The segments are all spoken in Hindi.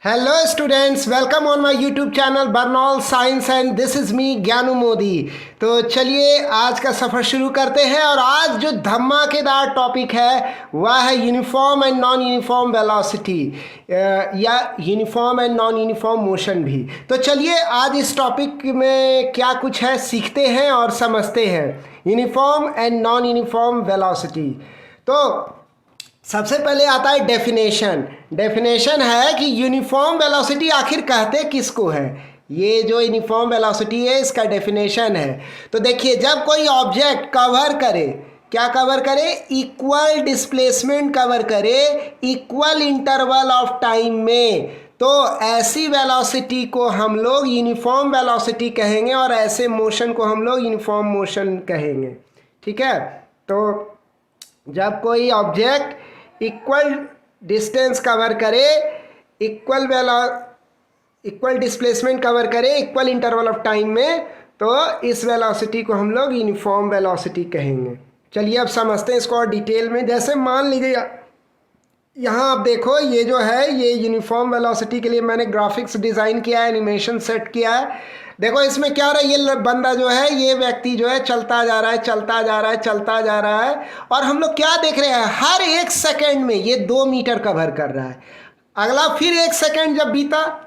Hello students, welcome on my YouTube channel Barnaul Science and this is me ज्ञानू मोदी। तो चलिए आज का सफ़र शुरू करते हैं और आज जो धमाकेदार टॉपिक है वह है uniform and non uniform velocity या uniform and non uniform motion भी। तो चलिए आज इस टॉपिक में क्या कुछ है सीखते हैं और समझते हैं uniform and non uniform velocity. तो सबसे पहले आता है डेफिनेशन है कि यूनिफॉर्म वेलोसिटी आखिर कहते किसको है। ये जो यूनिफॉर्म वेलोसिटी है इसका डेफिनेशन है। तो देखिए जब कोई ऑब्जेक्ट कवर करे, क्या कवर करे, इक्वल डिस्प्लेसमेंट कवर करे इक्वल इंटरवल ऑफ टाइम में, तो ऐसी वेलोसिटी को हम लोग यूनिफॉर्म वेलोसिटी कहेंगे और ऐसे मोशन को हम लोग यूनिफॉर्म मोशन कहेंगे। ठीक है, तो जब कोई ऑब्जेक्ट इक्वल डिस्टेंस कवर करे, इक्वल डिस्प्लेसमेंट कवर करे इक्वल इंटरवल ऑफ टाइम में, तो इस वेलोसिटी को हम लोग यूनिफॉर्म वेलोसिटी कहेंगे। चलिए अब समझते हैं इसको और डिटेल में। जैसे मान लीजिए यहाँ आप देखो, ये जो है ये यूनिफॉर्म वेलोसिटी के लिए मैंने ग्राफिक्स डिज़ाइन किया है, एनिमेशन सेट किया है। देखो इसमें क्या रहा है, ये बंदा जो है, ये व्यक्ति जो है चलता जा रहा है और हम लोग क्या देख रहे हैं, हर एक सेकंड में ये 2 मीटर कवर कर रहा है। अगला फिर 1 सेकंड जब बीता,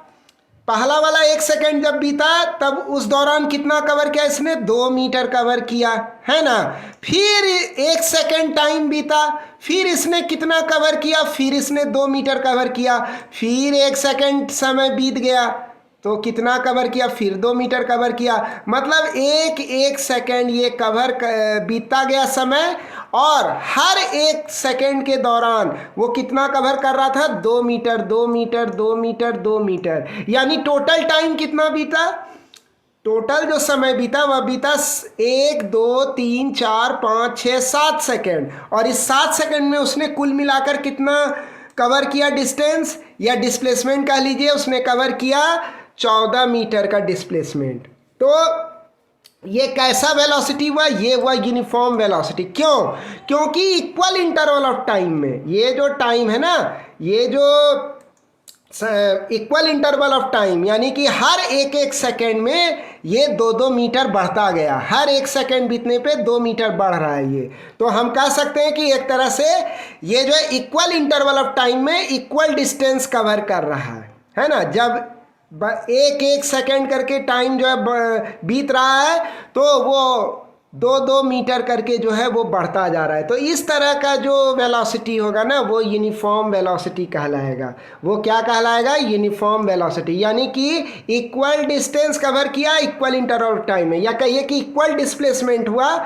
पहला वाला 1 सेकंड जब बीता तब उस दौरान कितना कवर किया इसने, 2 मीटर कवर किया है ना। फिर 1 सेकंड टाइम बीता, फिर इसने कितना कवर किया, फिर इसने 2 मीटर कवर किया। फिर 1 सेकंड समय बीत गया तो कितना कवर किया, फिर 2 मीटर कवर किया। मतलब एक सेकंड ये कवर बीतता गया समय और हर 1 सेकंड के दौरान वो कितना कवर कर रहा था, 2 मीटर। यानी टोटल टाइम कितना बीता, टोटल जो समय बीता वह बीता 1 2 3 4 5 6 7 सेकंड। और इस 7 सेकंड में उसने कुल मिलाकर कितना कवर किया डिस्टेंस या डिस्प्लेसमेंट कह लीजिए, उसने कवर किया 14 मीटर का डिस्प्लेसमेंट। तो ये कैसा वेलोसिटी हुआ, ये हुआ यूनिफॉर्म वेलोसिटी। क्यों? क्योंकि इक्वल इंटरवल ऑफ टाइम में, ये जो टाइम है ना, ये जो इक्वल इंटरवल ऑफ टाइम यानी कि हर एक सेकेंड में ये 2 मीटर बढ़ता गया, हर 1 सेकेंड बीतने पे 2 मीटर बढ़ रहा है ये। तो हम कह सकते हैं कि एक तरह से ये जो है इक्वल इंटरवल ऑफ टाइम में इक्वल डिस्टेंस कवर कर रहा है ना। जब 1 सेकेंड करके टाइम जो है बीत रहा है तो वो 2 मीटर करके जो है वो बढ़ता जा रहा है। तो इस तरह का जो वेलोसिटी होगा ना वो यूनिफॉर्म वेलोसिटी कहलाएगा। वो क्या कहलाएगा, यूनिफॉर्म वेलोसिटी। यानी कि इक्वल डिस्टेंस कवर किया इक्वल इंटरवल टाइम में, या कहिए कि इक्वल डिस्प्लेसमेंट हुआ,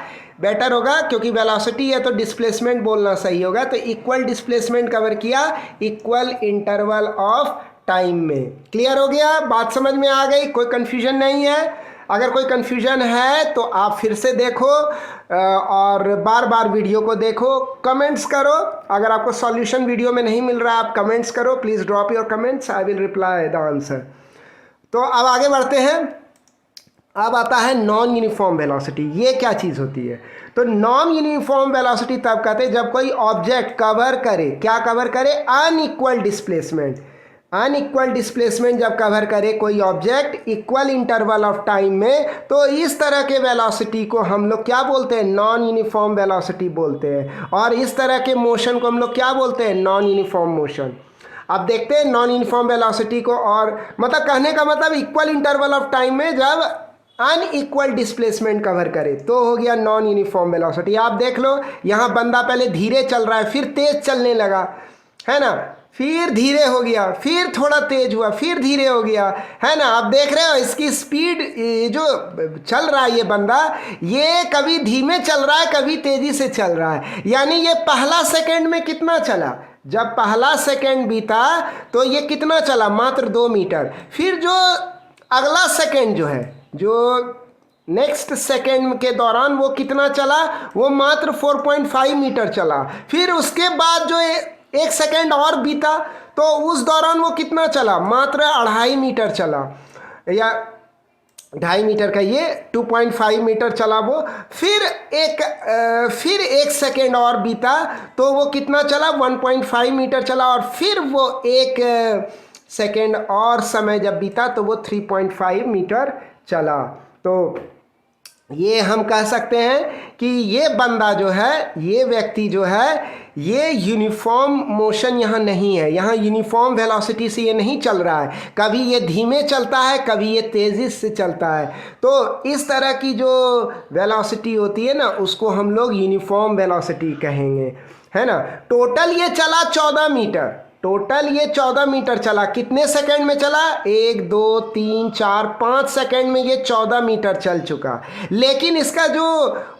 बेटर होगा क्योंकि वेलोसिटी है तो डिस्प्लेसमेंट बोलना सही होगा। तो इक्वल डिस्प्लेसमेंट कवर किया इक्वल इंटरवल ऑफ टाइम में। क्लियर हो गया, बात समझ में आ गई, कोई कन्फ्यूजन नहीं है। अगर कोई कन्फ्यूजन है तो आप फिर से देखो और बार बार वीडियो को देखो, कमेंट्स करो। अगर आपको सॉल्यूशन वीडियो में नहीं मिल रहा आप कमेंट्स करो, please drop your comments, I will reply the answer. तो अब आगे बढ़ते हैं। अब आता है नॉन यूनिफॉर्म वेलोसिटी। ये क्या चीज़ होती है? तो नॉन यूनिफॉर्म वेलोसिटी तब कहते हैं जब कोई ऑब्जेक्ट कवर करे, क्या कवर करे, अनइक्वल डिस्प्लेसमेंट। अनइक्वल डिस्प्लेसमेंट जब कवर करे कोई object equal interval of time में, तो इस तरह के वेलोसिटी को हम लोग क्या बोलते हैं, नॉन यूनिफॉर्म वेलोसिटी बोलते हैं। और इस तरह के मोशन को हम लोग क्या बोलते हैं, नॉन यूनिफॉर्म मोशन। अब देखते हैं नॉन यूनिफॉर्म वेलोसिटी को, और मतलब कहने का मतलब इक्वल इंटरवल ऑफ टाइम में जब अनइक्वल डिस्प्लेसमेंट कवर करे तो हो गया नॉन यूनिफॉर्म वेलोसिटी। आप देख लो यहाँ बंदा पहले धीरे चल रहा है, फिर तेज चलने लगा है ना, फिर धीरे हो गया, फिर थोड़ा तेज हुआ, फिर धीरे हो गया, है ना। आप देख रहे हो इसकी स्पीड, जो चल रहा है ये बंदा, ये कभी धीमे चल रहा है कभी तेजी से चल रहा है। यानी ये पहला सेकंड में कितना चला, जब पहला सेकंड बीता तो ये कितना चला, मात्र 2 मीटर। फिर जो अगला सेकंड जो है, जो नेक्स्ट सेकेंड के दौरान वो कितना चला, वो मात्र 4.5 मीटर चला। फिर उसके बाद जो 1 सेकेंड और बीता तो उस दौरान वो कितना चला, मात्र 2.5 मीटर चला, या 2.5 मीटर का ये 2.5 मीटर चला वो। फिर एक सेकेंड और बीता तो वो कितना चला, 1.5 मीटर चला। और फिर वो 1 सेकेंड और समय जब बीता तो वो 3.5 मीटर चला। तो ये हम कह सकते हैं कि ये बंदा जो है, ये व्यक्ति जो है, ये यूनिफॉर्म मोशन यहाँ नहीं है, यहाँ यूनिफॉर्म वेलोसिटी से ये नहीं चल रहा है, कभी ये धीमे चलता है, कभी ये तेज़ी से चलता है। तो इस तरह की जो वेलोसिटी होती है ना, उसको हम लोग यूनिफॉर्म वेलोसिटी कहेंगे, है ना। टोटल ये चला 14 मीटर, टोटल ये 14 मीटर चला। कितने सेकंड में चला? 1 2 3 4 5 सेकंड में ये 14 मीटर चल चुका। लेकिन इसका जो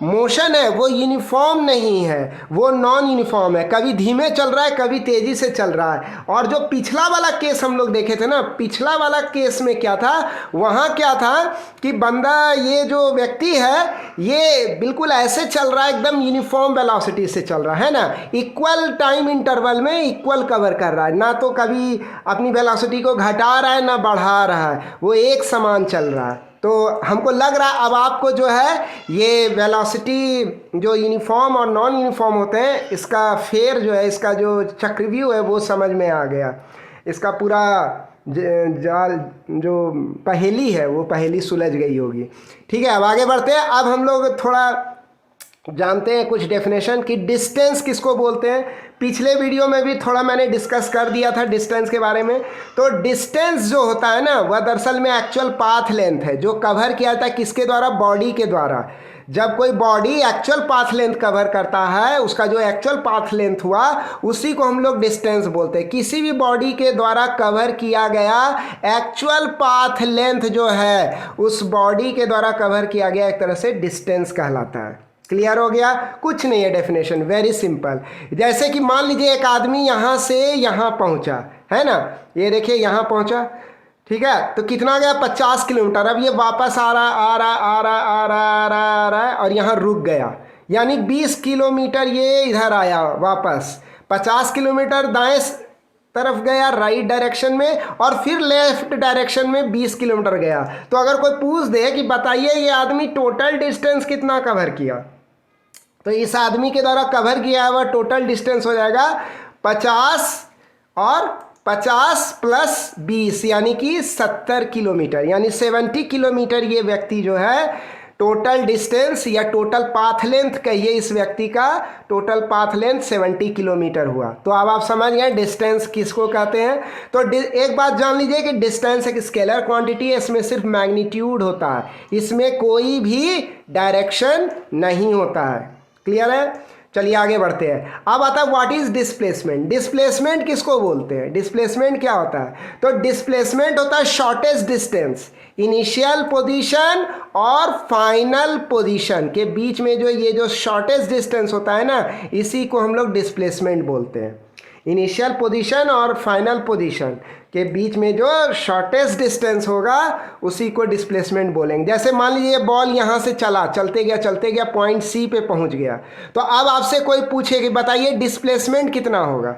मोशन है वो यूनिफॉर्म नहीं है, वो नॉन यूनिफॉर्म है, कभी धीमे चल रहा है, कभी तेज़ी से चल रहा है। और जो पिछला वाला केस हम लोग देखे थे ना, पिछला वाला केस में क्या था, वहाँ क्या था कि बंदा, ये जो व्यक्ति है, ये बिल्कुल ऐसे चल रहा है, एकदम यूनिफॉर्म वेलोसिटी से चल रहा है ना, इक्वल टाइम इंटरवल में इक्वल कवर कर रहा है, ना तो कभी अपनी वेलोसिटी को घटा रहा है ना बढ़ा रहा है, वो एक समान चल रहा है। तो हमको लग रहा है अब आपको जो है ये वेलोसिटी जो यूनिफॉर्म और नॉन यूनिफॉर्म होते हैं, इसका फेयर जो है, इसका जो चक्रव्यूह है वो समझ में आ गया। इसका पूरा जाल जो पहेली है वो पहेली सुलझ गई होगी। ठीक है, अब आगे बढ़ते हैं। अब हम लोग थोड़ा जानते हैं कुछ डेफिनेशन कि डिस्टेंस किसको बोलते हैं। पिछले वीडियो में भी थोड़ा मैंने डिस्कस कर दिया था डिस्टेंस के बारे में। तो डिस्टेंस जो होता है ना, वह दरअसल में एक्चुअल पाथ लेंथ है, जो कवर किया जाता है किसके द्वारा? बॉडी के द्वारा। जब कोई body actual path length cover करता है, उसका जो एक्चुअल पाथ लेंथ हुआ उसी को हम लोग डिस्टेंस बोलते हैं। किसी भी बॉडी के द्वारा कवर किया गया एक्चुअल पाथ लेंथ जो है, उस बॉडी के द्वारा कवर किया गया एक तरह से डिस्टेंस कहलाता है। क्लियर हो गया? कुछ नहीं है डेफिनेशन, वेरी सिंपल। जैसे कि मान लीजिए एक आदमी यहाँ से यहाँ पहुँचा, है ना, ये देखिए यहाँ पहुँचा, ठीक है, तो कितना गया? 50 किलोमीटर। अब ये वापस आ रहा है और यहाँ रुक गया, यानी 20 किलोमीटर ये इधर आया वापस। 50 किलोमीटर दाएं तरफ गया राइट डायरेक्शन में, और फिर लेफ्ट डायरेक्शन में 20 किलोमीटर गया। तो अगर कोई पूछ दे कि बताइए ये आदमी टोटल डिस्टेंस कितना कवर किया, तो इस आदमी के द्वारा कवर किया हुआ टोटल डिस्टेंस हो जाएगा 50 और 50 प्लस 20 यानी कि 70 किलोमीटर, यानी 70 किलोमीटर ये व्यक्ति जो है टोटल डिस्टेंस या टोटल पाथ लेंथ कहिए, इस व्यक्ति का टोटल पाथ लेंथ 70 किलोमीटर हुआ। तो अब आप समझ गए डिस्टेंस किसको कहते हैं। तो एक बात जान लीजिए कि डिस्टेंस एक स्केलर क्वांटिटी है, इसमें सिर्फ मैग्नीट्यूड होता है, इसमें कोई भी डायरेक्शन नहीं होता है। क्लियर है? चलिए आगे बढ़ते हैं। अब आता है व्हाट इज डिस्प्लेसमेंट। डिस्प्लेसमेंट किसको बोलते हैं? डिस्प्लेसमेंट क्या होता है? तो डिस्प्लेसमेंट होता है शॉर्टेस्ट डिस्टेंस, इनिशियल पोजीशन और फाइनल पोजीशन के बीच में जो ये जो शॉर्टेस्ट डिस्टेंस होता है ना, इसी को हम लोग डिस्प्लेसमेंट बोलते हैं। इनिशियल पोजीशन और फाइनल पोजीशन के बीच में जो शॉर्टेस्ट डिस्टेंस होगा उसी को डिस्प्लेसमेंट बोलेंगे। जैसे मान लीजिए बॉल यहाँ से चलते गया पॉइंट सी पे पहुँच गया, तो अब आपसे कोई पूछे कि बताइए डिस्प्लेसमेंट कितना होगा,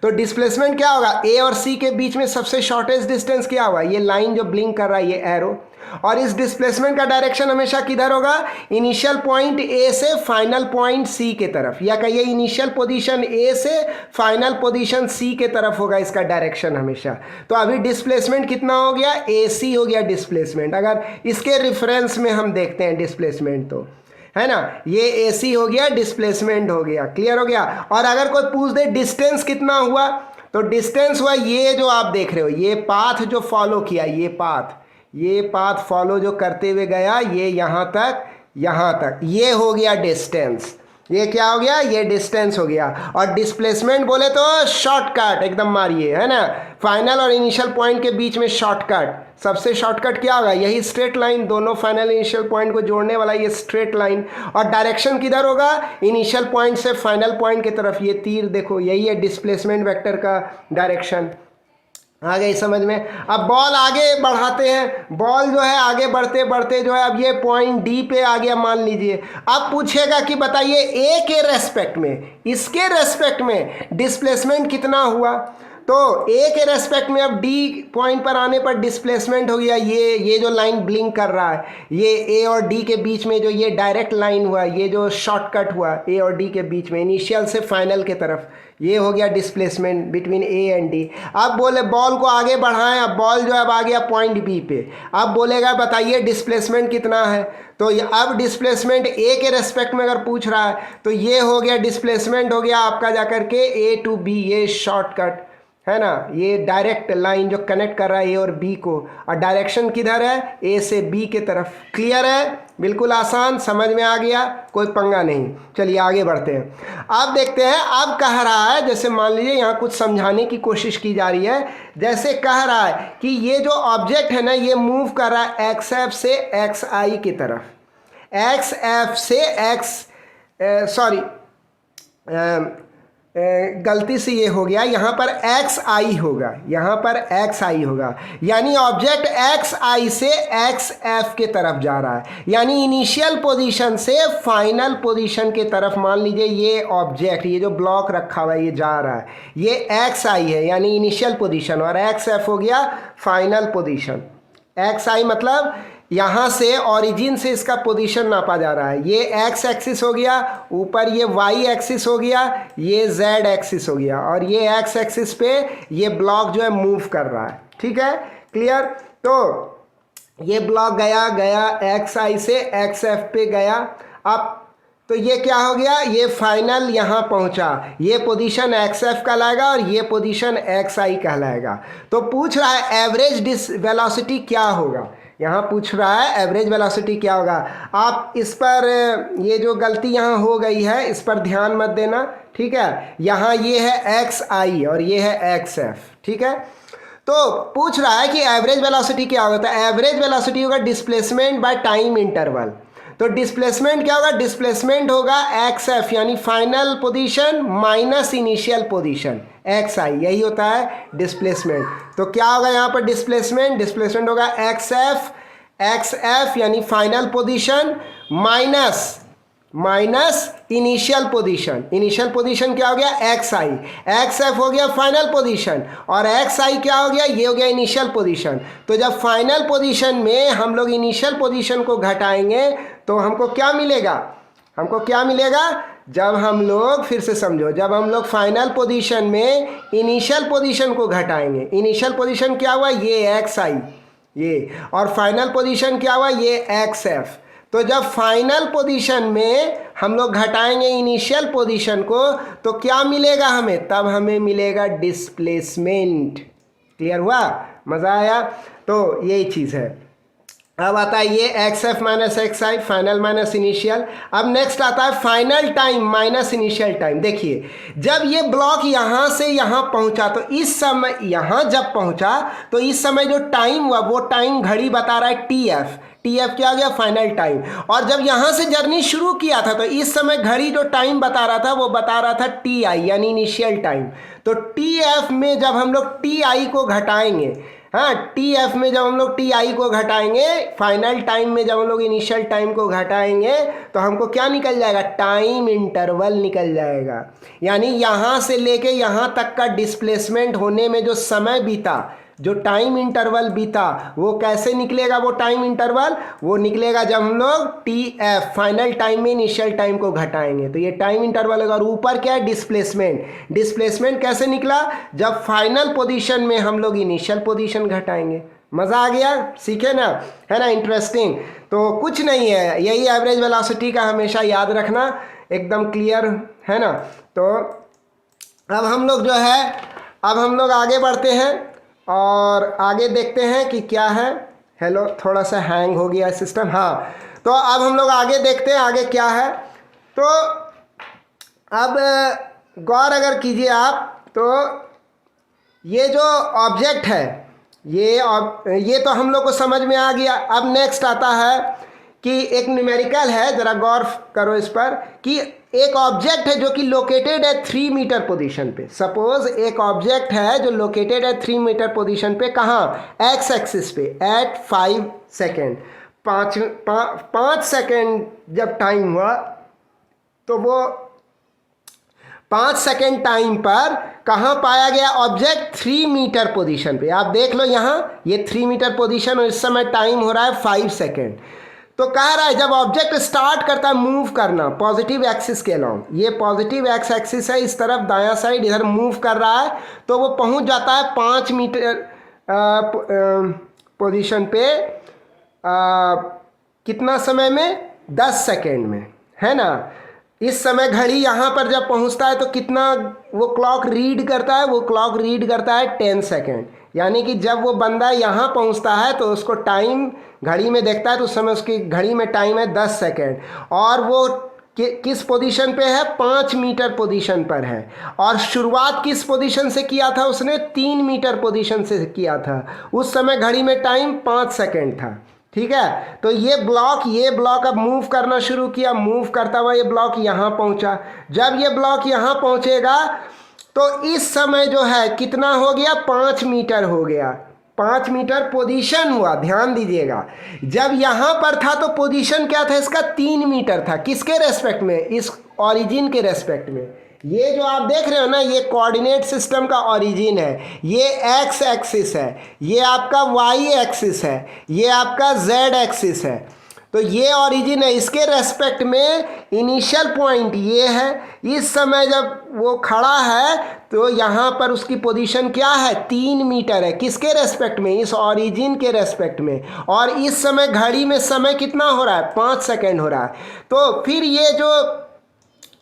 तो डिस्प्लेसमेंट क्या होगा? ए और सी के बीच में सबसे शॉर्टेस्ट डिस्टेंस क्या हुआ? ये लाइन जो ब्लिंक कर रहा है, ये एरो। और इस डिस्प्लेसमेंट का डायरेक्शन हमेशा किधर होगा? इनिशियल पॉइंट ए से फाइनल पॉइंट सी के तरफ, या कहिए इनिशियल पोजीशन ए से फाइनल पोजीशन सी के तरफ होगा इसका डायरेक्शन हमेशा। तो अभी डिस्प्लेसमेंट कितना हो गया? ए सी हो गया डिस्प्लेसमेंट। अगर इसके रेफरेंस में हम देखते हैं डिस्प्लेसमेंट, तो है ना, ये AC हो गया, डिस्प्लेसमेंट हो गया। क्लियर हो गया? और अगर कोई पूछ दे डिस्टेंस कितना हुआ, तो डिस्टेंस हुआ ये जो आप देख रहे हो, ये पाथ जो फॉलो किया, ये पाथ फॉलो जो करते हुए गया, ये यहाँ तक, ये हो गया डिस्टेंस। ये क्या हो गया? ये डिस्टेंस हो गया। और डिस्प्लेसमेंट बोले तो शॉर्टकट एकदम मारिए, है ना, फाइनल और इनिशियल पॉइंट के बीच में शॉर्टकट। सबसे शॉर्टकट क्या होगा? यही स्ट्रेट लाइन, दोनों फाइनल इनिशियल पॉइंट को जोड़ने वाला ये स्ट्रेट लाइन। और डायरेक्शन किधर होगा? इनिशियल पॉइंट से फाइनल पॉइंट की तरफ। ये तीर देखो, यही है डिस्प्लेसमेंट वेक्टर का डायरेक्शन। आ गई समझ में? अब बॉल आगे बढ़ाते हैं, बॉल जो है आगे बढ़ते बढ़ते जो है अब ये पॉइंट डी पे आ गया मान लीजिए। अब पूछेगा कि बताइए ए के रेस्पेक्ट में, इसके रेस्पेक्ट में डिस्प्लेसमेंट कितना हुआ, तो ए के रेस्पेक्ट में अब डी पॉइंट पर आने पर डिस्प्लेसमेंट हो गया, ये जो लाइन ब्लिंक कर रहा है, ये ए और डी के बीच में जो ये डायरेक्ट लाइन हुआ, ये जो शॉर्टकट हुआ ए और डी के बीच में इनिशियल से फाइनल के तरफ, ये हो गया displacement between A and D. अब बोले बॉल को आगे बढ़ाएं, अब बॉल जो अब आ गया पॉइंट बी पे, अब बोलेगा बताइए डिस्प्लेसमेंट कितना है, तो अब डिस्प्लेसमेंट ए के रेस्पेक्ट में अगर पूछ रहा है तो ये हो गया डिस्प्लेसमेंट हो गया आपका जाकर के ए टू बी, ये शॉर्टकट है ना, ये डायरेक्ट लाइन जो कनेक्ट कर रहा है ए और बी को, और डायरेक्शन किधर है, ए से बी के तरफ। क्लियर है, बिल्कुल आसान, समझ में आ गया, कोई पंगा नहीं। चलिए आगे बढ़ते हैं। अब देखते हैं, अब कह रहा है, जैसे मान लीजिए यहाँ कुछ समझाने की कोशिश की जा रही है, जैसे कह रहा है कि ये जो ऑब्जेक्ट है ना, ये मूव कर रहा है एक्स एफ से एक्स आई की तरफ, एक्स एफ से एक्स गलती से ये हो गया, यहाँ पर एक्स आई होगा, यहाँ पर एक्स आई होगा, यानी ऑब्जेक्ट एक्स आई से एक्स एफ के तरफ जा रहा है, यानी इनिशियल पोजीशन से फाइनल पोजीशन के तरफ। मान लीजिए ये ऑब्जेक्ट, ये जो ब्लॉक रखा हुआ है ये जा रहा है, ये एक्स आई है यानी इनिशियल पोजीशन, और एक्स एफ हो गया फाइनल पोजीशन। एक्स आई मतलब यहाँ से ऑरिजिन से इसका पोजीशन नापा जा रहा है, ये एक्स एक्सिस हो गया, ऊपर ये वाई एक्सिस हो गया, ये जेड एक्सिस हो गया, और ये एक्स एक्सिस पे ये ब्लॉक जो है मूव कर रहा है। ठीक है, क्लियर। तो ये ब्लॉक गया गया एक्स आई से एक्स एफ पे गया, अब तो ये क्या हो गया, ये फाइनल यहाँ पहुँचा, ये पोजीशन एक्स एफ कहलाएगा और ये पोजीशन एक्स आई कहलाएगा। तो पूछ रहा है एवरेज वेलोसिटी क्या होगा, यहाँ पूछ रहा है एवरेज वेलोसिटी क्या होगा। आप इस पर ये जो गलती यहाँ हो गई है इस पर ध्यान मत देना, ठीक है। यहाँ ये है एक्स आई और ये है एक्स एफ, ठीक है। तो पूछ रहा है कि एवरेज वेलोसिटी क्या होगा, तो एवरेज वेलोसिटी होगा डिस्प्लेसमेंट बाय टाइम इंटरवल। तो डिस्प्लेसमेंट क्या होगा, डिस्प्लेसमेंट होगा एक्स एफ यानी final position minus initial position X I, यही होता है डिस्प्लेसमेंट। तो क्या होगा यहाँ पर डिस्प्लेसमेंट, डिस्प्लेसमेंट होगा एक्स एफ यानी final position minus initial position. Initial position क्या हो गया एक्स आई, एक्स एफ हो गया फाइनल पोजीशन, और एक्स आई क्या हो गया, ये हो गया इनिशियल पोजीशन। तो जब फाइनल पोजीशन में हम लोग इनिशियल पोजीशन को घटाएंगे तो हमको क्या मिलेगा, हमको क्या मिलेगा, जब हम लोग फिर से समझो, जब हम लोग फाइनल पोजीशन में इनिशियल पोजीशन को घटाएंगे, इनिशियल पोजीशन क्या हुआ ये एक्स आई ये, और फाइनल पोजीशन क्या हुआ ये एक्स एफ। तो जब फाइनल पोजीशन में हम लोग घटाएंगे इनिशियल पोजीशन को तो क्या मिलेगा हमें, तब हमें मिलेगा डिस्प्लेसमेंट। क्लियर हुआ, मज़ा आया। तो यही चीज़ है। अब आता है ये एक्स एफ माइनस एक्स आई, फाइनल माइनस इनिशियल। अब नेक्स्ट आता है final time minus initial time. देखिए जब ये ब्लॉक यहाँ से यहाँ पहुँचा तो इस समय यहाँ जब पहुँचा तो इस समय जो टाइम हुआ वो टाइम घड़ी बता रहा है टी एफ, टी एफ क्या आ गया फाइनल टाइम। और जब यहाँ से जर्नी शुरू किया था तो इस समय घड़ी जो टाइम बता रहा था वो बता रहा था टी आई यानी इनिशियल टाइम। तो टी एफ में जब हम लोग टी आई को घटाएंगे, हाँ टी एफ में जब हम लोग टी आई को घटाएंगे, फाइनल टाइम में जब हम लोग इनिशियल टाइम को घटाएंगे तो हमको क्या निकल जाएगा, टाइम इंटरवल निकल जाएगा। यानी यहाँ से लेके यहाँ तक का डिस्प्लेसमेंट होने में जो समय बीता, जो टाइम इंटरवल बीता, वो कैसे निकलेगा, वो टाइम इंटरवल वो निकलेगा जब हम लोग टी एफ फाइनल टाइम में इनिशियल टाइम को घटाएंगे। तो ये टाइम इंटरवल होगा। और ऊपर क्या है डिस्प्लेसमेंट, डिस्प्लेसमेंट कैसे निकला, जब फाइनल पोजीशन में हम लोग इनिशियल पोजीशन घटाएंगे। मज़ा आ गया, सीखे ना, है ना, इंटरेस्टिंग। तो कुछ नहीं है, यही एवरेज वेलोसिटी का हमेशा याद रखना, एकदम क्लियर है ना। तो अब हम लोग जो है, अब हम लोग आगे बढ़ते हैं और आगे देखते हैं कि क्या है। हेलो, थोड़ा सा हैंग हो गया सिस्टम, हाँ। तो अब हम लोग आगे देखते हैं आगे क्या है। तो अब गौर अगर कीजिए आप, तो ये जो ऑब्जेक्ट है ये तो हम लोग को समझ में आ गया। अब नेक्स्ट आता है कि एक न्यूमेरिकल है, ज़रा गौर करो इस पर, कि एक ऑब्जेक्ट है जो कि लोकेटेड है 3 मीटर पोजीशन पे। सपोज एक ऑब्जेक्ट है जो लोकेटेड है 3 मीटर पोजीशन पे, कहाँ, एक्स एक्सिस पे, एट 5 सेकेंड। 5 सेकेंड जब टाइम हुआ तो वो 5 सेकेंड टाइम पर कहाँ पाया गया ऑब्जेक्ट? 3 मीटर पोजीशन पे। आप देख लो यहाँ ये 3 मीटर पोजीशन और इस समय टाइम हो रहा है 5 सेकेंड। तो कह रहा है जब ऑब्जेक्ट स्टार्ट करता है मूव करना पॉजिटिव एक्सिस के अलॉन्ग, ये पॉजिटिव एक्स एक्सिस है, इस तरफ दायां साइड इधर मूव कर रहा है, तो वो पहुंच जाता है 5 मीटर पोजीशन पे कितना समय में? 10 सेकेंड में, है ना। इस समय घड़ी यहाँ पर जब पहुँचता है तो कितना वो क्लॉक रीड करता है? वो क्लॉक रीड करता है 10 सेकेंड। यानी कि जब वो बंदा यहाँ पहुँचता है तो उसको टाइम घड़ी में देखता है तो उस समय उसकी घड़ी में टाइम है 10 सेकेंड। और वो किस पोजीशन पे है? 5 मीटर पोजीशन पर है। और शुरुआत किस पोजीशन से किया था उसने? 3 मीटर पोजीशन से किया था। उस समय घड़ी में टाइम 5 सेकेंड था। ठीक है, तो ये ब्लॉक अब मूव करना शुरू किया, मूव करता हुआ ये ब्लॉक यहाँ पहुँचा। जब ये ब्लॉक यहाँ पहुँचेगा तो इस समय जो है कितना हो गया? 5 मीटर हो गया। 5 मीटर पोजीशन हुआ, ध्यान दीजिएगा। जब यहाँ पर था तो पोजीशन क्या था इसका? 3 मीटर था। किसके रेस्पेक्ट में? इस ओरिजिन के रेस्पेक्ट में। ये जो आप देख रहे हो ना, ये कोऑर्डिनेट सिस्टम का ओरिजिन है। ये एक्स एक्सिस है, ये आपका वाई एक्सिस है, ये आपका जेड एक्सिस है। तो ये ओरिजिन है, इसके रेस्पेक्ट में इनिशियल पॉइंट ये है। इस समय जब वो खड़ा है तो यहाँ पर उसकी पोजीशन क्या है? 3 मीटर है। किसके रेस्पेक्ट में? इस ओरिजिन के रेस्पेक्ट में। और इस समय घड़ी में समय कितना हो रहा है? 5 सेकेंड हो रहा है। तो फिर ये जो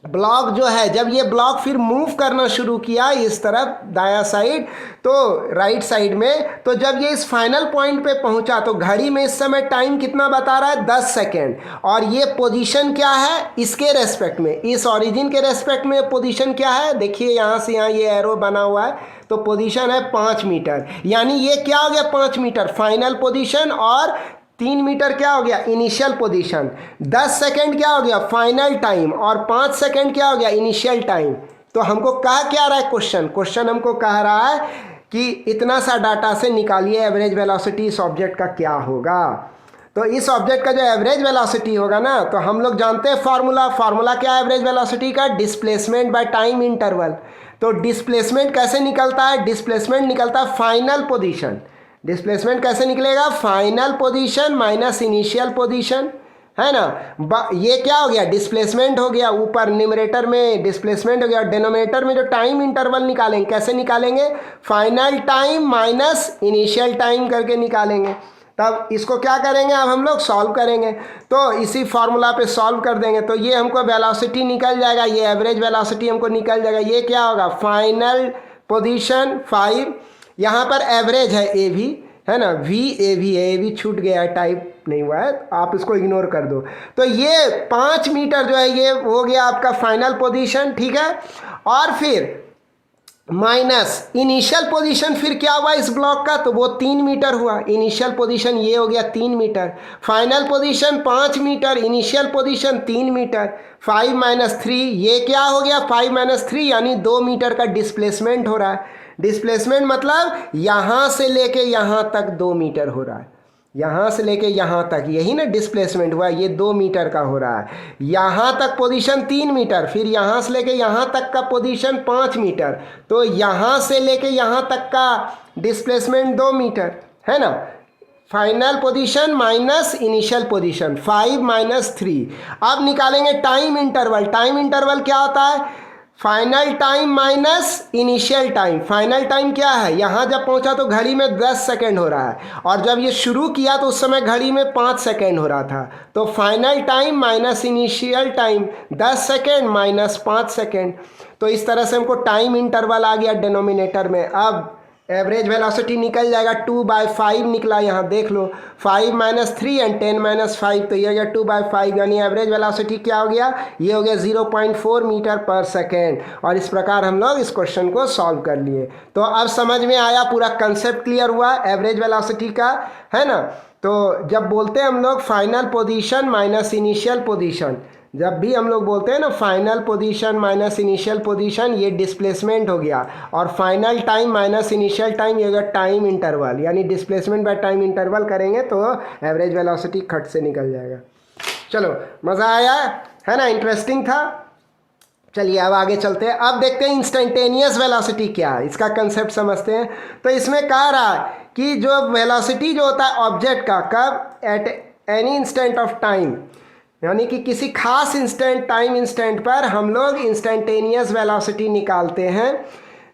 ब्लॉक जो है, जब ये ब्लॉक फिर मूव करना शुरू किया इस तरफ दायां साइड तो राइट साइड में, तो जब ये इस फाइनल पॉइंट पे पहुंचा तो घड़ी में इस समय टाइम कितना बता रहा है? 10 सेकेंड। और ये पोजीशन क्या है? इसके रेस्पेक्ट में, इस ओरिजिन के रेस्पेक्ट में पोजीशन क्या है? देखिए यहाँ से यहाँ ये एरो बना हुआ है, तो पोजीशन है 5 मीटर। यानी ये क्या हो गया? 5 मीटर फाइनल पोजीशन, और 3 मीटर क्या हो गया? Initial position. 10 सेकेंड क्या हो गया? Final time. और 5 सेकेंड क्या हो गया? Initial time. तो हमको कहा क्या रहा है क्वेश्चन हमको कह रहा है कि इतना सा डाटा से निकालिए एवरेज वेलोसिटी इस ऑब्जेक्ट का क्या होगा। तो इस ऑब्जेक्ट का जो एवरेज वेलोसिटी होगा ना, तो हम लोग जानते हैं फार्मूला क्या है एवरेज वेलोसिटी का? Displacement by time interval. तो डिस्प्लेसमेंट कैसे निकलता है? डिस्प्लेसमेंट निकलता है फाइनल पोजीशन। डिस्प्लेसमेंट कैसे निकलेगा? Final position minus initial position, है ना। ये क्या हो गया? डिस्प्लेसमेंट हो गया। ऊपर न्यूमरेटर में डिस्प्लेसमेंट हो गया, डिनोमिनेटर में जो टाइम इंटरवल निकालेंगे कैसे निकालेंगे? Final time minus initial time करके निकालेंगे। तब इसको क्या करेंगे? अब हम लोग सॉल्व करेंगे, तो इसी फार्मूला पे सॉल्व कर देंगे। तो ये हमको वेलोसिटी निकल जाएगा, ये एवरेज वेलोसिटी हमको निकल जाएगा। ये क्या होगा? फाइनल पोजीशन 5, यहाँ पर एवरेज है ए भी, है ना, वी ए भी है, ए भी छूट गया है, टाइप नहीं हुआ है, आप इसको इग्नोर कर दो। तो ये 5 मीटर जो है ये हो गया आपका फाइनल पोजीशन, ठीक है। और फिर माइनस इनिशियल पोजीशन फिर क्या हुआ इस ब्लॉक का? तो वो 3 मीटर हुआ। इनिशियल पोजीशन ये हो गया 3 metre, final position 5 metre, initial position 3 metre. 5 minus 3 ये क्या हो गया? 5 माइनस 3 यानी 2 मीटर का डिस्प्लेसमेंट हो रहा है। डिस्प्लेसमेंट मतलब यहाँ से लेके यहाँ तक 2 मीटर हो रहा है, यहाँ से लेके यहाँ तक, यही ना डिस्प्लेसमेंट हुआ, ये 2 मीटर का हो रहा है। यहाँ तक पोजीशन 3 मीटर, फिर यहाँ से लेके यहाँ तक का पोजीशन 5 मीटर, तो यहाँ से लेके यहाँ तक का डिस्प्लेसमेंट 2 मीटर, है ना। Final position minus initial position 5 minus 3। अब निकालेंगे टाइम इंटरवल। टाइम इंटरवल क्या होता है? Final time minus initial time. Final time क्या है? यहाँ जब पहुँचा तो घड़ी में 10 सेकेंड हो रहा है, और जब ये शुरू किया तो उस समय घड़ी में 5 सेकेंड हो रहा था। तो final time minus initial time 10 second minus 5 second. तो इस तरह से हमको टाइम इंटरवल आ गया डिनोमिनेटर में। अब एवरेज वेलोसिटी निकल जाएगा 2/5 निकला, यहाँ देख लो 5 माइनस 3 एंड 10 माइनस 5, तो ये हो गया 2/5, यानी एवरेज वेलोसिटी क्या हो गया? ये हो गया 0.4 मीटर पर सेकेंड। और इस प्रकार हम लोग इस क्वेश्चन को सॉल्व कर लिए। तो अब समझ में आया, पूरा कंसेप्ट क्लियर हुआ एवरेज वेलोसिटी का, है ना। तो जब बोलते हैं हम लोग final position minus initial position, जब भी हम लोग बोलते हैं ना final position minus initial position, ये डिस्प्लेसमेंट हो गया, और final time minus initial time ये होगा टाइम इंटरवल, यानी डिस्प्लेसमेंट बाय टाइम इंटरवल करेंगे तो एवरेज वेलोसिटी खट से निकल जाएगा। चलो, मज़ा आया, है ना, इंटरेस्टिंग था। चलिए अब आगे चलते हैं। अब देखते हैं इंस्टेंटेनियस वेलोसिटी क्या है, इसका कंसेप्ट समझते हैं। तो इसमें कह रहा है कि जो वेलोसिटी जो होता है ऑब्जेक्ट का, कब, at any instant of time, यानी कि किसी खास इंस्टेंट, टाइम इंस्टेंट पर हम लोग इंस्टेंटेनियस वेलोसिटी निकालते हैं।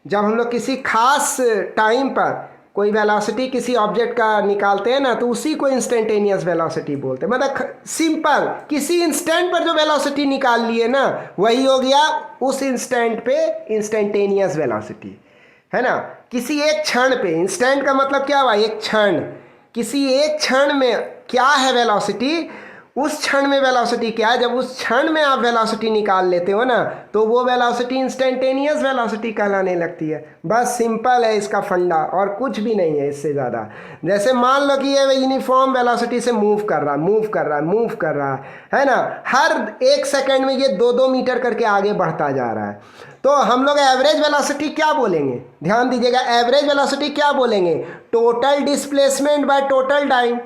जब हम लोग किसी खास टाइम पर कोई वेलोसिटी किसी ऑब्जेक्ट का निकालते हैं ना, तो उसी को इंस्टेंटेनियस वेलोसिटी बोलते हैं। मतलब सिंपल, किसी इंस्टेंट पर जो वेलोसिटी निकाल लिए ना, वही हो गया उस इंस्टेंट पे इंस्टेंटेनियस वेलोसिटी, है ना। किसी एक क्षण पे, इंस्टेंट का मतलब क्या हुआ, एक क्षण, किसी एक क्षण में क्या है वेलोसिटी, उस क्षण में वेलोसिटी क्या है, जब उस क्षण में आप वेलोसिटी निकाल लेते हो ना, तो वो वेलोसिटी इंस्टेंटेनियस वेलोसिटी कहलाने लगती है। बस सिंपल है इसका फंडा, और कुछ भी नहीं है इससे ज़्यादा। जैसे मान लो कि ये यूनिफॉर्म वेलोसिटी से मूव कर रहा है ना, हर एक सेकेंड में ये 2-2 मीटर करके आगे बढ़ता जा रहा है। तो हम लोग एवरेज वेलोसिटी क्या बोलेंगे, ध्यान दीजिएगा, एवरेज वेलोसिटी क्या बोलेंगे, total displacement by total time.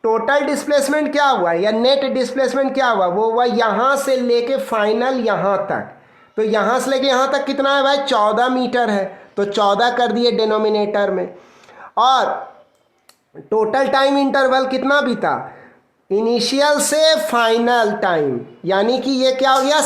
Total displacement क्या हुआ, या नेट डिस्प्लेसमेंट क्या हुआ, वो हुआ यहाँ से लेके फाइनल यहाँ तक। तो यहाँ से लेके यहाँ तक कितना है भाई, 14 मीटर है, तो 14 कर दिए डिनोमिनेटर में। और टोटल टाइम इंटरवल कितना बीता, इनिशियल से फाइनल टाइम, यानी कि ये क्या हो गया,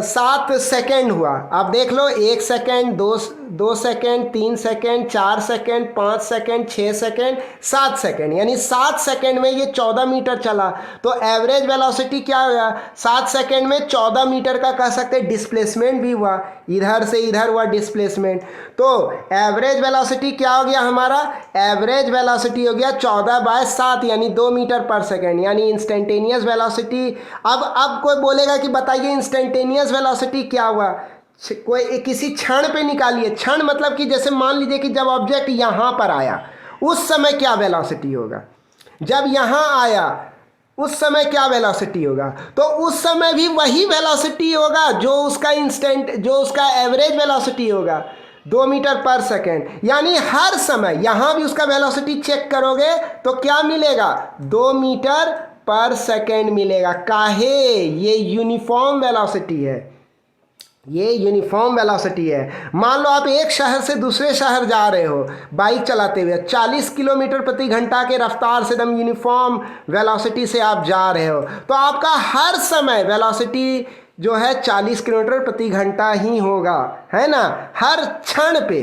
7 सेकेंड हुआ। आप देख लो, 1 second, 2 second, 3 second, 4 second, 5 second, 6 second, 7 second, यानी 7 सेकेंड में ये 14 मीटर चला। तो एवरेज वेलोसिटी क्या हुआ, 7 सेकेंड में 14 मीटर का कह सकते हैं डिस्प्लेसमेंट भी हुआ, इधर से इधर हुआ डिस्प्लेसमेंट। तो एवरेज वेलोसिटी क्या हो गया हमारा, एवरेज वेलोसिटी हो गया 14/7, यानी 2 मीटर पर सेकेंड, यानी इंस्टेंटेनियस वेलोसिटी। अब कोई बोलेगा कि बताइए इंस्टेंटेनियस वेलोसिटी क्या हुआ, कोई किसी क्षण पे निकालिए। क्षण मतलब कि जैसे मान लीजिए कि जब ऑब्जेक्ट यहाँ पर आया, उस समय क्या वेलोसिटी होगा, जब यहाँ आया उस समय क्या वेलोसिटी होगा, तो उस समय भी वही वेलोसिटी होगा जो उसका एवरेज वेलोसिटी होगा, 2 मीटर पर सेकेंड। यानी हर समय यहाँ भी उसका वेलोसिटी चेक करोगे तो क्या मिलेगा, 2 मीटर पर सेकेंड मिलेगा। काहे, ये यूनिफॉर्म वेलोसिटी है, ये यूनिफॉर्म वेलोसिटी है। मान लो आप एक शहर से दूसरे शहर जा रहे हो बाइक चलाते हुए, 40 किलोमीटर प्रति घंटा के रफ्तार से एकदम यूनिफॉर्म वेलोसिटी से आप जा रहे हो, तो आपका हर समय वेलोसिटी जो है 40 किलोमीटर प्रति घंटा ही होगा, है ना। हर क्षण पे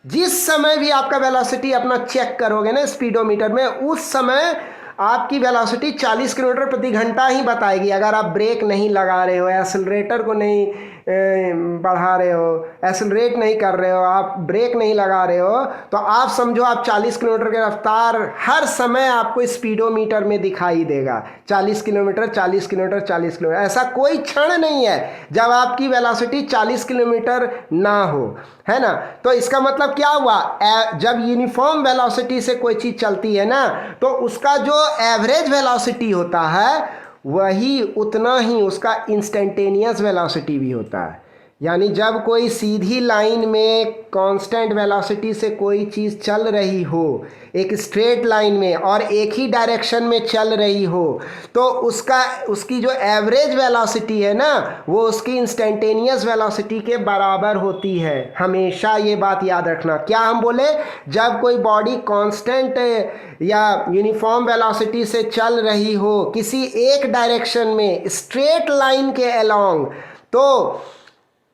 जिस समय भी आपका वेलोसिटी अपना चेक करोगे ना स्पीडोमीटर में, उस समय आपकी वेलोसिटी 40 किलोमीटर प्रति घंटा ही बताएगी। अगर आप ब्रेक नहीं लगा रहे हो, एक्सेलरेटर को नहीं बढ़ा रहे हो, एक्सेलरेट नहीं कर रहे हो, आप ब्रेक नहीं लगा रहे हो, तो आप समझो आप 40 किलोमीटर की रफ्तार हर समय आपको स्पीडोमीटर में दिखाई देगा, 40 किलोमीटर 40 किलोमीटर 40 किलोमीटर। ऐसा कोई क्षण नहीं है जब आपकी वेलोसिटी 40 किलोमीटर ना हो, है ना। तो इसका मतलब क्या हुआ, जब यूनिफॉर्म वेलोसिटी से कोई चीज़ चलती है ना, तो उसका जो एवरेज वेलोसिटी होता है वही उतना ही उसका इंस्टेंटेनियस वेलोसिटी भी होता है। यानी जब कोई सीधी लाइन में कांस्टेंट वेलोसिटी से कोई चीज़ चल रही हो, एक स्ट्रेट लाइन में और एक ही डायरेक्शन में चल रही हो, तो उसकी जो एवरेज वेलोसिटी है ना, वो उसकी इंस्टेंटेनियस वेलोसिटी के बराबर होती है। हमेशा ये बात याद रखना। क्या हम बोले, जब कोई बॉडी कांस्टेंट या यूनिफॉर्म वेलोसिटी से चल रही हो किसी एक डायरेक्शन में स्ट्रेट लाइन के अलोंग, तो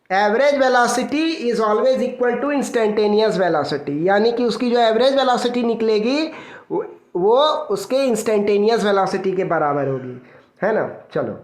average velocity is always equal to instantaneous velocity, यानी कि उसकी जो एवरेज वेलोसिटी निकलेगी वो उसके इंस्टेंटेनियस वेलोसिटी के बराबर होगी, है ना। चलो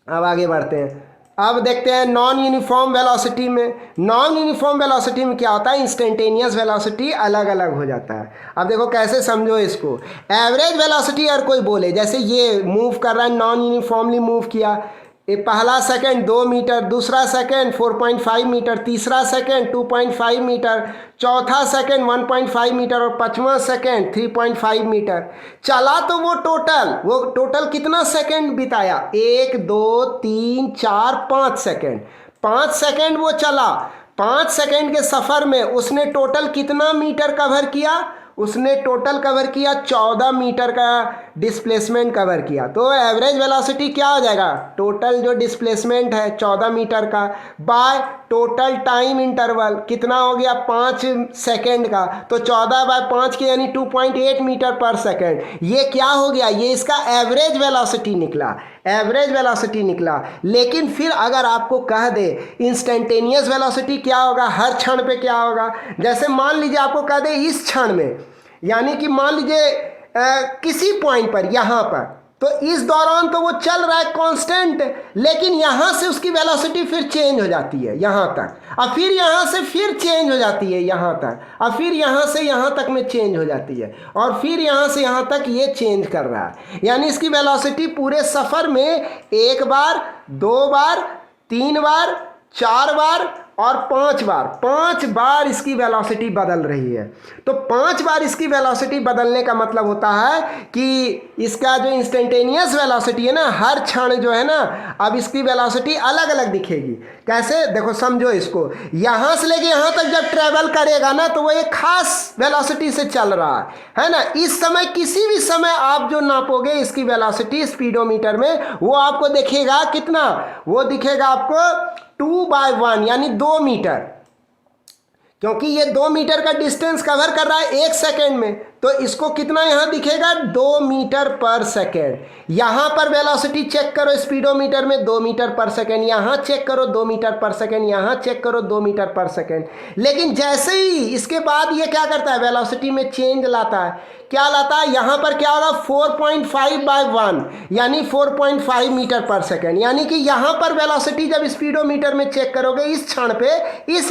अब आगे बढ़ते हैं। अब देखते हैं नॉन यूनिफॉर्म वेलोसिटी में। नॉन यूनिफॉर्म वेलोसिटी में क्या होता है, इंस्टेंटेनियस वेलोसिटी अलग अलग हो जाता है। अब देखो कैसे समझो इसको। एवरेज वेलोसिटी अगर कोई बोले, जैसे ये मूव कर रहा है, नॉन यूनिफॉर्मली मूव किया, पहला सेकंड 2 मीटर, दूसरा सेकंड 4.5 मीटर, तीसरा सेकंड 2.5 मीटर, चौथा सेकंड 1.5 मीटर और पांचवा सेकंड 3.5 मीटर चला। तो वो टोटल कितना सेकंड बिताया, 1 2 3 4 5 सेकंड, 5 सेकंड वो चला। 5 सेकंड के सफ़र में उसने टोटल कितना मीटर कवर किया, उसने टोटल कवर किया 14 मीटर का डिस्प्लेसमेंट कवर किया। तो एवरेज वेलोसिटी क्या हो जाएगा, टोटल जो डिस्प्लेसमेंट है 14 मीटर का बाय टोटल टाइम इंटरवल कितना हो गया 5 सेकेंड का, तो 14 बाय 5 के यानी 2.8 मीटर पर सेकेंड। ये क्या हो गया, ये इसका एवरेज वेलोसिटी निकला, एवरेज वेलोसिटी निकला। लेकिन फिर अगर आपको कह दे इंस्टेंटेनियस वेलोसिटी क्या होगा, हर क्षण पे क्या होगा, जैसे मान लीजिए आपको कह दे इस क्षण में, यानी कि मान लीजिए किसी पॉइंट पर यहाँ पर, तो इस दौरान तो वो चल रहा है कांस्टेंट, लेकिन यहाँ से उसकी वेलोसिटी फिर चेंज हो जाती है यहाँ तक, और फिर यहाँ से फिर चेंज हो जाती है यहाँ तक, और फिर यहाँ से यहाँ तक में चेंज हो जाती है, और फिर यहाँ से यहाँ तक ये चेंज कर रहा है। यानी इसकी वेलोसिटी पूरे सफ़र में 1 बार, 2 बार, 3 बार, 4 बार और 5 बार इसकी वेलोसिटी बदल रही है। तो 5 बार इसकी वेलोसिटी बदलने का मतलब होता है कि इसका जो इंस्टेंटेनियस वेलोसिटी है ना, हर क्षण जो है ना, अब इसकी वेलोसिटी अलग अलग दिखेगी। कैसे, देखो समझो इसको, यहाँ से लेके यहाँ तक जब ट्रेवल करेगा ना, तो वो एक खास वेलोसिटी से चल रहा है ना। इस समय किसी भी समय आप जो नापोगे इसकी वेलोसिटी स्पीडोमीटर में, वो आपको दिखेगा कितना, वो दिखेगा आपको 2/1 यानी 2 मीटर, क्योंकि ये 2 मीटर का डिस्टेंस कवर कर रहा है 1 सेकेंड में, तो इसको कितना यहाँ दिखेगा 2 मीटर पर सेकेंड। यहाँ पर वेलोसिटी चेक करो स्पीडोमीटर में 2 मीटर पर सेकेंड, यहाँ चेक करो 2 मीटर पर सेकेंड, यहाँ चेक करो 2 मीटर पर सेकेंड। लेकिन जैसे ही इसके बाद ये क्या करता है, वेलोसिटी में चेंज लाता है। क्या लाता है, यहाँ पर क्या होगा 4.5/1 यानी 4.5 मीटर पर सेकेंड। यानी कि यहाँ पर वेलोसिटी जब स्पीडोमीटर में चेक करोगे इस क्षण पे, इस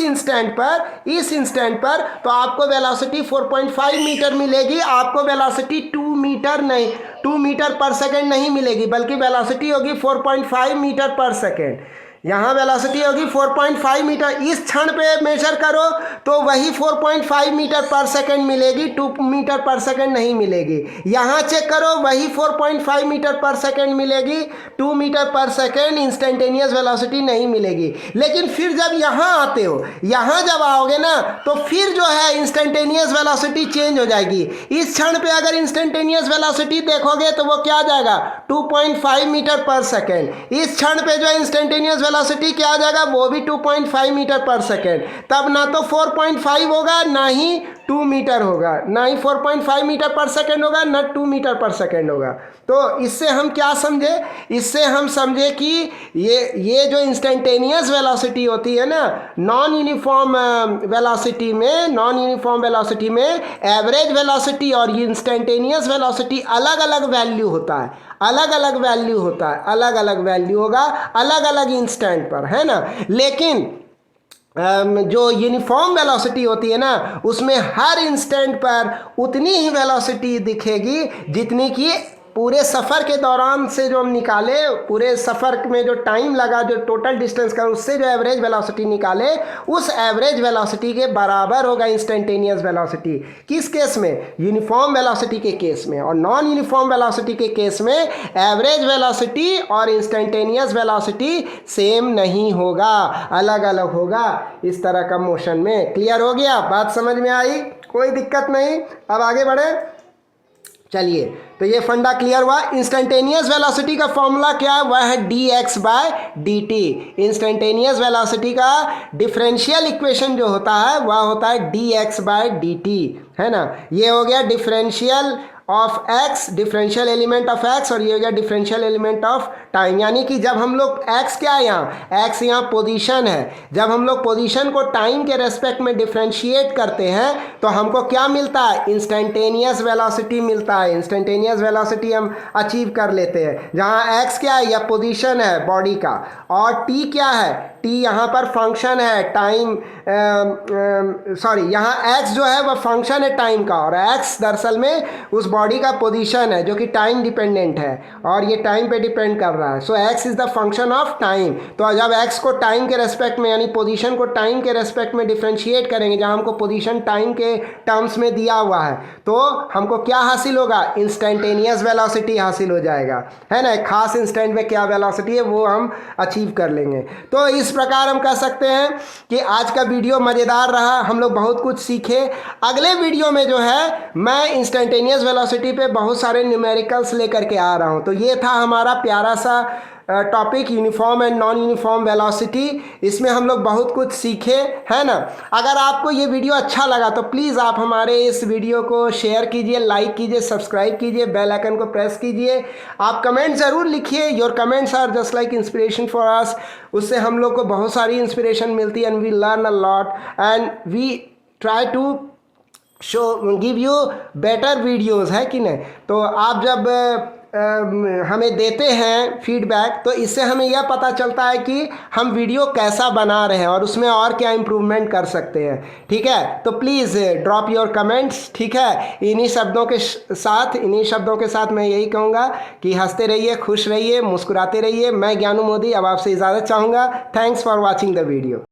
इंस्टेंट पर, तो आपको वेलोसिटी 4.5 मीटर मिलेगी। आपको वेलोसिटी 2 मीटर पर सेकेंड नहीं मिलेगी, बल्कि वेलोसिटी होगी 4.5 मीटर पर सेकेंड। यहाँ वेलोसिटी होगी 4.5 मीटर, इस क्षण पे मेजर करो तो वही 4.5 मीटर पर सेकेंड मिलेगी, 2 मीटर पर सेकेंड नहीं मिलेगी। यहाँ चेक करो वही 4.5 मीटर पर सेकेंड मिलेगी, 2 मीटर पर सेकेंड इंस्टेंटेनियस वेलोसिटी नहीं मिलेगी। लेकिन फिर जब यहाँ आते हो, यहाँ जब आओगे ना, तो फिर जो है इंस्टेंटेनियस वेलोसिटी चेंज हो जाएगी। इस क्षण पे अगर इंस्टेंटेनियस वेलोसिटी देखोगे तो वो क्या आ जाएगा 2.5 मीटर पर सेकेंड। इस क्षण पे जो इंस्टेंटेनियस वेलोसिटी क्या आ जाएगा, वो भी 2.5 मीटर पर सेकेंड। तब ना तो 4.5 होगा, ना ही 2 मीटर होगा, ना ही 4.5 मीटर पर सेकेंड होगा, ना 2 मीटर पर सेकेंड होगा। तो इससे हम क्या समझे, इससे हम समझे कि ये जो इंस्टेंटेनियस वेलोसिटी होती है ना, नॉन यूनिफॉर्म वेलोसिटी में एवरेज वेलोसिटी और इंस्टेंटेनियस वेलोसिटी अलग अलग वैल्यू होता है, अलग अलग वैल्यू होगा अलग अलग इंस्टेंट पर, है ना। लेकिन जो यूनिफॉर्म वेलोसिटी होती है ना, उसमें हर इंस्टेंट पर उतनी ही वेलोसिटी दिखेगी जितनी कि पूरे सफ़र के दौरान से जो हम निकाले, पूरे सफ़र में जो टाइम लगा, जो टोटल डिस्टेंस का, उससे जो एवरेज वेलोसिटी निकाले, उस एवरेज वेलोसिटी के बराबर होगा इंस्टेंटेनियस वेलोसिटी। किस केस में, यूनिफॉर्म वेलोसिटी के केस में। और नॉन यूनिफॉर्म वेलोसिटी के केस में एवरेज वेलोसिटी और इंस्टेंटेनियस वेलोसिटी सेम नहीं होगा, अलग अलग होगा इस तरह का मोशन में। क्लियर हो गया, बात समझ में आई, कोई दिक्कत नहीं। अब आगे बढ़े, चलिए। तो ये फंडा क्लियर हुआ। इंस्टेंटेनियस वेलोसिटी का फॉर्मूला क्या है, वह है dx/dt। इंस्टेंटेनियस वेलोसिटी का डिफरेंशियल इक्वेशन जो होता है वह होता है dx/dt, है ना। ये हो गया differential of x, differential element of x, और ये हो गया डिफरेंशियल एलिमेंट ऑफ टाइम। यानी कि जब हम लोग x क्या है, यहाँ x यहाँ पोजीशन है, जब हम लोग पोजीशन को टाइम के रेस्पेक्ट में डिफरेंशिएट करते हैं तो हमको क्या मिलता है, इंस्टेंटेनियस वेलोसिटी मिलता है। इंस्टेंटेनियस वेलोसिटी हम अचीव कर लेते हैं, जहाँ x क्या है, या पोजीशन है बॉडी का, और t क्या है, t यहाँ पर फंक्शन है टाइम, यहाँ x जो है वह फंक्शन है टाइम का, और x दरअसल में उस बॉडी का पोजीशन है जो कि टाइम डिपेंडेंट है, और ये टाइम पे डिपेंड कर रहा है। सो x is the function of time. तो जब x को टाइम के रेस्पेक्ट में, यानी पोजीशन को टाइम के रेस्पेक्ट में डिफ्रेंशिएट करेंगे, जहाँ हमको पोजीशन टाइम के टर्म्स में दिया हुआ है, तो हमको क्या हासिल होगा, इंस्टेंटेनियस वेलोसिटी हासिल हो जाएगा, है ना। खास इंस्टेंट में क्या वेलोसिटी है वो हम अचीव कर लेंगे। तो इस प्रकार हम कह सकते हैं कि आज का वीडियो मज़ेदार रहा, हम लोग बहुत कुछ सीखे। अगले वीडियो में जो है मैं इंस्टेंटेनियस वेलोसिटी पे बहुत सारे न्यूमेरिकल्स लेकर के आ रहा हूँ। तो ये था हमारा प्यारा सा topic, uniform and non uniform velocity. इसमें हम लोग बहुत कुछ सीखे, है ना। अगर आपको ये वीडियो अच्छा लगा तो प्लीज़ आप हमारे इस वीडियो को शेयर कीजिए, लाइक कीजिए, सब्सक्राइब कीजिए, बेल आइकन को प्रेस कीजिए। आप कमेंट ज़रूर लिखिए, your comments are just like inspiration for us. उससे हम लोग को बहुत सारी इंस्पिरेशन मिलती है and we learn a lot and we try to give you better videos, है कि नहीं। तो आप जब हमें देते हैं फीडबैक तो इससे हमें यह पता चलता है कि हम वीडियो कैसा बना रहे हैं और उसमें और क्या इम्प्रूवमेंट कर सकते हैं। ठीक है, तो प्लीज़ ड्रॉप योर कमेंट्स। ठीक है, इन्हीं शब्दों के साथ मैं यही कहूँगा कि हंसते रहिए, खुश रहिए, मुस्कुराते रहिए। मैं ज्ञानू मोदी अब आपसे इजाज़त चाहूँगा। Thanks for watching the video.